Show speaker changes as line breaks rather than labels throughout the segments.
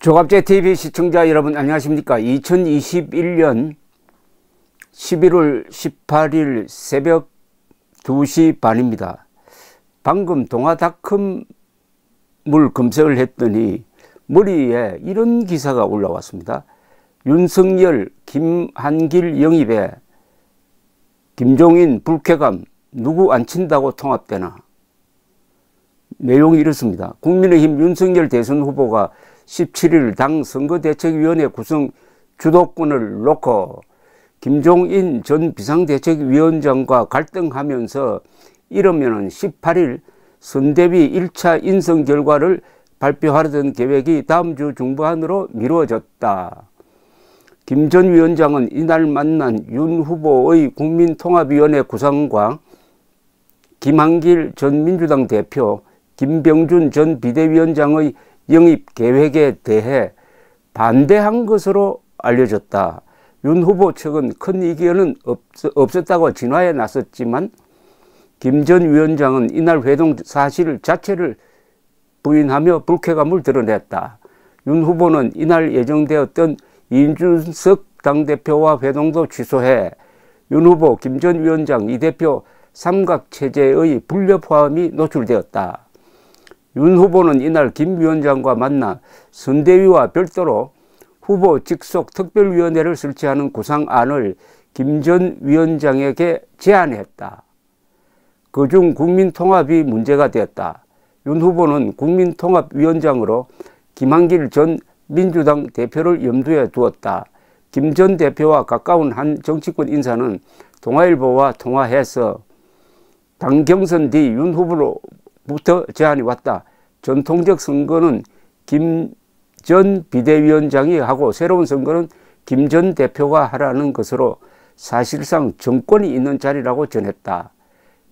조갑제TV 시청자 여러분 안녕하십니까. 2021년 11월 18일 새벽 2시 반입니다. 방금 동아닷컴을 검색을 했더니 머리에 이런 기사가 올라왔습니다. 윤석열, 김한길 영입에 김종인 불쾌감 누구 안 친다고 통합되나. 내용이 이렇습니다. 국민의힘 윤석열 대선 후보가 17일 당 선거대책위원회 구성 주도권을 놓고 김종인 전 비상대책위원장과 갈등하면서 이러면은 18일 선대위 1차 인선 결과를 발표하려던 계획이 다음 주 중반으로 미뤄졌다. 김 전 위원장은 이날 만난 윤 후보의 국민통합위원회 구성과 김한길 전 민주당 대표, 김병준 전 비대위원장의 영입 계획에 대해 반대한 것으로 알려졌다. 윤 후보 측은 큰 이견은 없었다고 진화에 나섰지만 김 전 위원장은 이날 회동 사실 자체를 부인하며 불쾌감을 드러냈다. 윤 후보는 이날 예정되었던 이준석 당대표와 회동도 취소해 윤 후보, 김 전 위원장, 이 대표 삼각체제의 분려 포함이 노출되었다. 윤 후보는 이날 김 위원장과 만나 선대위와 별도로 후보 직속 특별위원회를 설치하는 구상안을 김 전 위원장에게 제안했다. 그중 국민통합이 문제가 되었다. 윤 후보는 국민통합위원장으로 김한길 전 민주당 대표를 염두에 두었다. 김 전 대표와 가까운 한 정치권 인사는 동아일보와 통화해서 당 경선 뒤 윤 후보로부터 제안이 왔다. 전통적 선거는 김 전 비대위원장이 하고 새로운 선거는 김 전 대표가 하라는 것으로 사실상 정권이 있는 자리라고 전했다.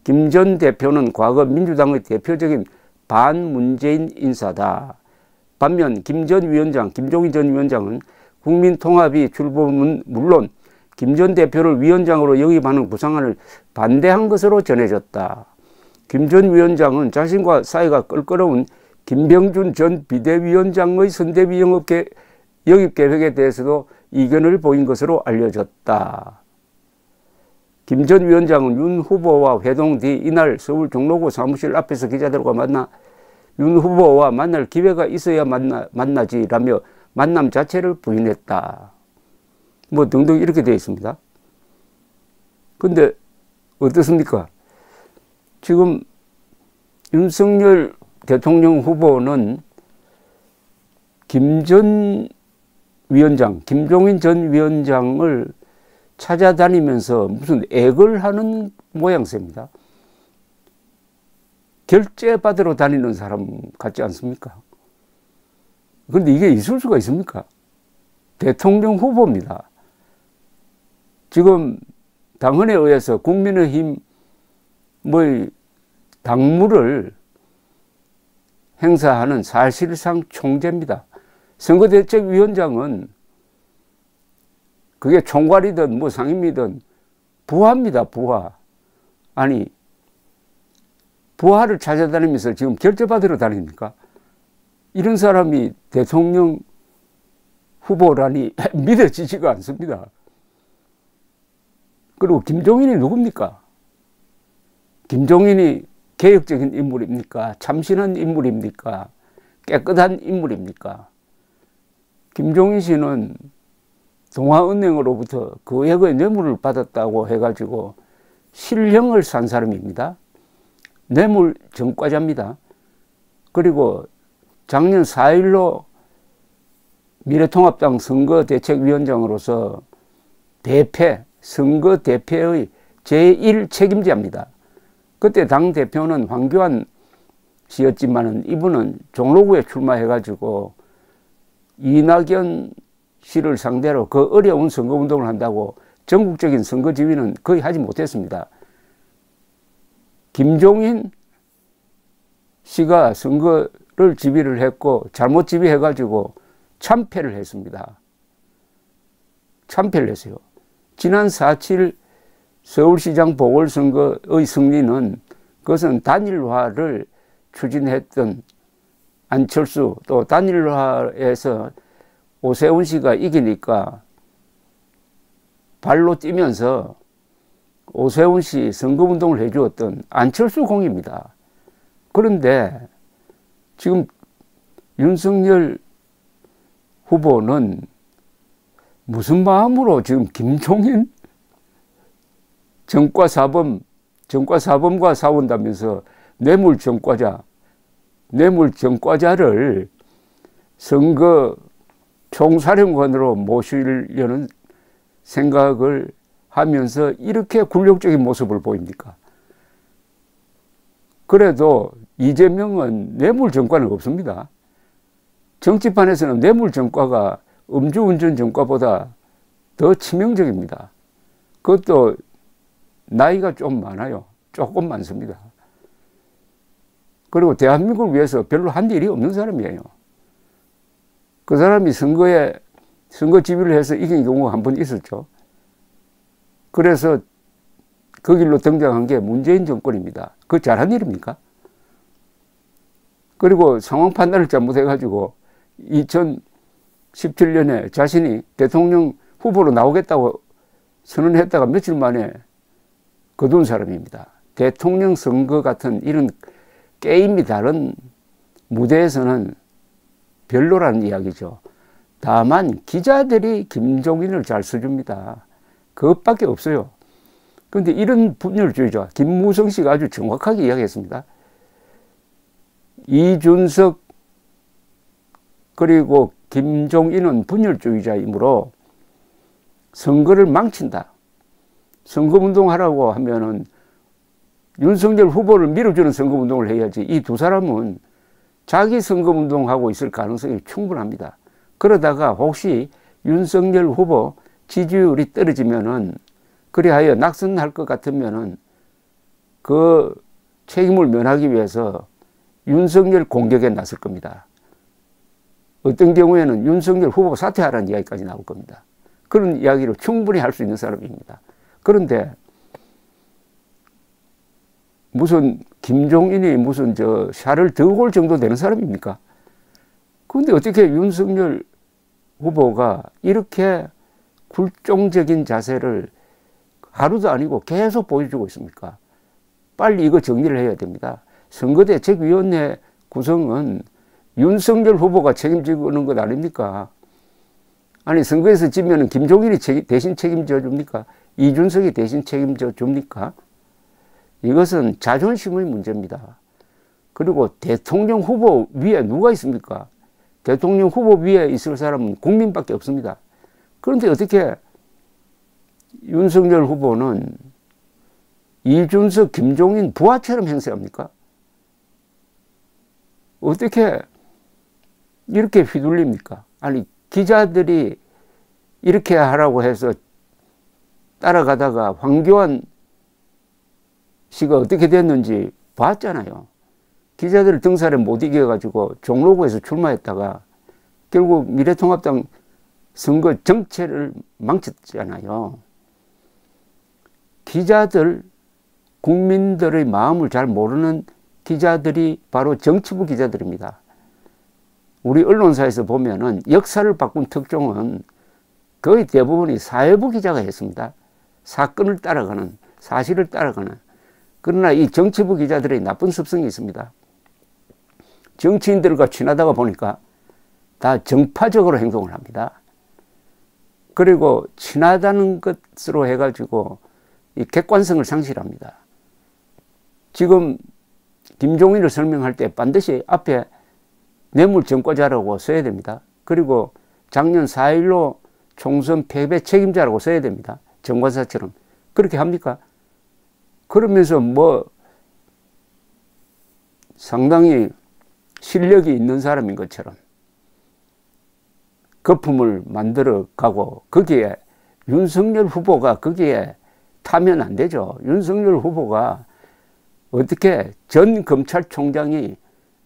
김 전 대표는 과거 민주당의 대표적인 반문재인 인사다. 반면 김 전 위원장, 김종인 전 위원장은 국민통합이 출범은 물론 김 전 대표를 위원장으로 영입하는 구상안을 반대한 것으로 전해졌다. 김 전 위원장은 자신과 사이가 껄끄러운 김병준 전 비대위원장의 선대위 영입 계획에 대해서도 이견을 보인 것으로 알려졌다. 김 전 위원장은 윤 후보와 회동 뒤 이날 서울 종로구 사무실 앞에서 기자들과 만나 윤 후보와 만날 기회가 있어야 만나지라며 만남 자체를 부인했다. 뭐 등등 이렇게 되어 있습니다. 근데 어떻습니까? 지금 윤석열 대통령 후보는 김 전 위원장, 김종인 전 위원장을 찾아다니면서 무슨 액을 하는 모양새입니다. 결제받으러 다니는 사람 같지 않습니까? 그런데 이게 있을 수가 있습니까? 대통령 후보입니다. 지금 당헌에 의해서 국민의힘 당무를 행사하는 사실상 총재입니다. 선거대책위원장은 그게 총괄이든 상임이든 부하입니다. 부하. 아니 부하를 찾아다니면서 지금 결제받으러 다닙니까? 이런 사람이 대통령 후보라니 믿어지지가 않습니다. 그리고 김종인이 누굽니까? 김종인이 개혁적인 인물입니까? 참신한 인물입니까? 깨끗한 인물입니까? 김종인 씨는 동아은행으로부터 거액의 뇌물을 받았다고 해가지고 실형을 산 사람입니다. 뇌물 전과자입니다. 그리고 작년 4일로 미래통합당 선거대책위원장으로서 선거대표의 제1책임자입니다. 그때 당대표는 황교안 씨였지만은 이분은 종로구에 출마해가지고 이낙연 씨를 상대로 그 어려운 선거운동을 한다고 전국적인 선거 지휘는 거의 하지 못했습니다. 김종인 씨가 선거를 지휘를 했고 잘못 지휘해가지고 참패를 했습니다. 참패를 했어요. 지난 4.7 서울시장 보궐선거의 승리는 그것은 단일화를 추진했던 안철수 또 단일화에서 오세훈 씨가 이기니까 발로 뛰면서 오세훈 씨 선거운동을 해주었던 안철수 공입니다. 그런데 지금 윤석열 후보는 무슨 마음으로 지금 김종인 전과사범과 싸운다면서 뇌물전과자를 선거 총사령관으로 모시려는 생각을 하면서 이렇게 굴욕적인 모습을 보입니까? 그래도 이재명은 뇌물전과는 없습니다. 정치판에서는 뇌물전과가 음주운전 전과보다 더 치명적입니다. 그것도 나이가 좀 많아요. 조금 많습니다. 그리고 대한민국을 위해서 별로 한 일이 없는 사람이에요. 그 사람이 선거 지휘를 해서 이긴 경우가 한 번 있었죠. 그래서 그 길로 등장한 게 문재인 정권입니다. 그거 잘한 일입니까? 그리고 상황 판단을 잘못해가지고 2017년에 자신이 대통령 후보로 나오겠다고 선언했다가 며칠 만에 거둔 사람입니다. 대통령 선거 같은 이런 게임이 다른 무대에서는 별로라는 이야기죠. 다만 기자들이 김종인을 잘 써줍니다. 그것밖에 없어요. 그런데 이런 분열주의자 김무성 씨가 아주 정확하게 이야기했습니다. 이준석 그리고 김종인은 분열주의자이므로 선거를 망친다. 선거운동하라고 하면은 윤석열 후보를 밀어주는 선거운동을 해야지 이 두 사람은 자기 선거운동하고 있을 가능성이 충분합니다. 그러다가 혹시 윤석열 후보 지지율이 떨어지면은 그리하여 낙선할 것 같으면은 그 책임을 면하기 위해서 윤석열 공격에 나설 겁니다. 어떤 경우에는 윤석열 후보가 사퇴하라는 이야기까지 나올 겁니다. 그런 이야기를 충분히 할 수 있는 사람입니다. 그런데 무슨 김종인이 무슨 샤를 드골 정도 되는 사람입니까? 그런데 어떻게 윤석열 후보가 이렇게 굴종적인 자세를 하루도 아니고 계속 보여주고 있습니까? 빨리 이거 정리를 해야 됩니다. 선거대책위원회 구성은 윤석열 후보가 책임지는 것 아닙니까? 아니 선거에서 지면 김종인이 대신 책임져 줍니까? 이준석이 대신 책임져 줍니까? 이것은 자존심의 문제입니다. 그리고 대통령 후보 위에 누가 있습니까? 대통령 후보 위에 있을 사람은 국민밖에 없습니다. 그런데 어떻게 윤석열 후보는 이준석, 김종인 부하처럼 행세합니까? 어떻게 이렇게 휘둘립니까? 아니 기자들이 이렇게 하라고 해서 따라가다가 황교안 씨가 어떻게 됐는지 봤잖아요. 기자들 등살에 못 이겨가지고 종로구에서 출마했다가 결국 미래통합당 선거 정체를 망쳤잖아요. 기자들, 국민들의 마음을 잘 모르는 기자들이 바로 정치부 기자들입니다. 우리 언론사에서 보면은 역사를 바꾼 특종은 거의 대부분이 사회부 기자가 했습니다. 사건을 따라가는, 사실을 따라가는. 그러나 이 정치부 기자들의 나쁜 습성이 있습니다. 정치인들과 친하다가 보니까 다 정파적으로 행동을 합니다. 그리고 친하다는 것으로 해가지고 이 객관성을 상실합니다. 지금 김종인을 설명할 때 반드시 앞에 뇌물전과자라고 써야 됩니다. 그리고 작년 4.15 총선 패배 책임자라고 써야 됩니다. 정관사처럼. 그렇게 합니까? 그러면서 뭐 상당히 실력이 있는 사람인 것처럼 거품을 만들어 가고 거기에 윤석열 후보가 거기에 타면 안 되죠. 윤석열 후보가 어떻게 전 검찰총장이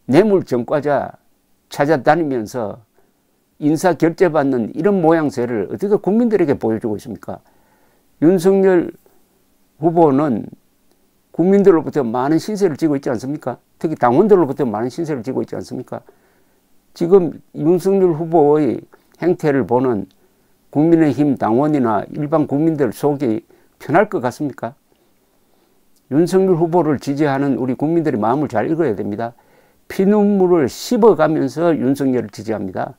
뇌물전과자 찾아다니면서 인사 결재받는 이런 모양새를 어떻게 국민들에게 보여주고 있습니까? 윤석열 후보는 국민들로부터 많은 신세를 지고 있지 않습니까? 특히 당원들로부터 많은 신세를 지고 있지 않습니까? 지금 윤석열 후보의 행태를 보는 국민의힘 당원이나 일반 국민들 속이 편할 것 같습니까? 윤석열 후보를 지지하는 우리 국민들의 마음을 잘 읽어야 됩니다. 피눈물을 씹어가면서 윤석열을 지지합니다.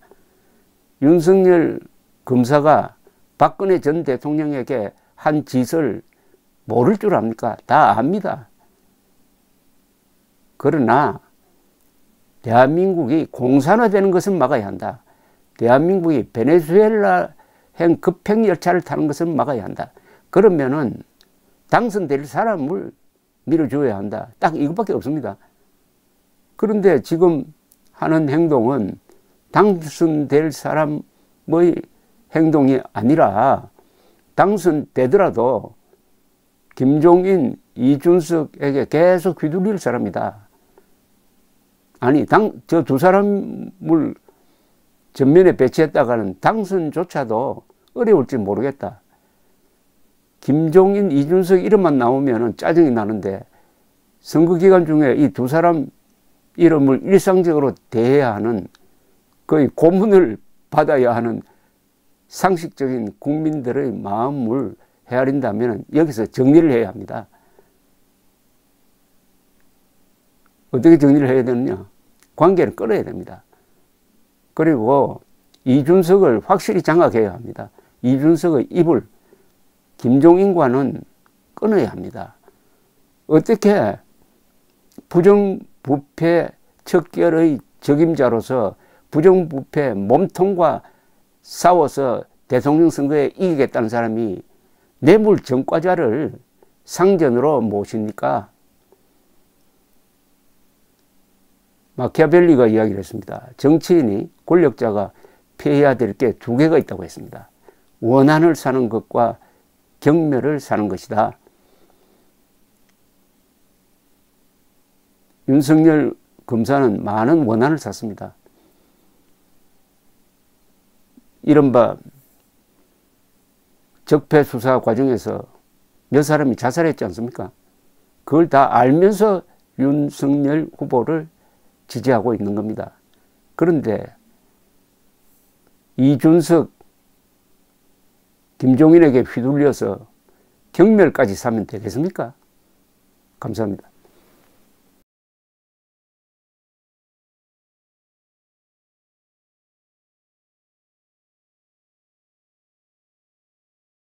윤석열 검사가 박근혜 전 대통령에게 한 짓을 모를 줄 압니까? 다 압니다. 그러나 대한민국이 공산화되는 것은 막아야 한다. 대한민국이 베네수엘라행 급행열차를 타는 것은 막아야 한다. 그러면은 당선될 사람을 밀어줘야 한다. 딱 이것밖에 없습니다. 그런데 지금 하는 행동은 당선될 사람의 행동이 아니라 당선되더라도 김종인, 이준석에게 계속 휘둘릴 사람이다. 아니, 저 두 사람을 전면에 배치했다가는 당선조차도 어려울지 모르겠다. 김종인, 이준석 이름만 나오면 짜증이 나는데 선거기간 중에 이 두 사람 이름을 일상적으로 대해야 하는 거의 고문을 받아야 하는 상식적인 국민들의 마음을 헤아린다면 여기서 정리를 해야 합니다. 어떻게 정리를 해야 되느냐? 관계를 끊어야 됩니다. 그리고 이준석을 확실히 장악해야 합니다. 이준석의 입을 김종인과는 끊어야 합니다. 어떻게 부정부패 척결의 적임자로서 부정부패 몸통과 싸워서 대통령 선거에 이기겠다는 사람이 뇌물 전과자를 상전으로 모십니까? 마키아벨리가 이야기를 했습니다. 정치인이 권력자가 피해야 될 게 두 개가 있다고 했습니다. 원한을 사는 것과 경멸을 사는 것이다. 윤석열 검사는 많은 원한을 샀습니다. 이른바 적폐 수사 과정에서 몇 사람이 자살했지 않습니까? 그걸 다 알면서 윤석열 후보를 지지하고 있는 겁니다. 그런데 이준석, 김종인에게 휘둘려서 경멸까지 사면 되겠습니까? 감사합니다.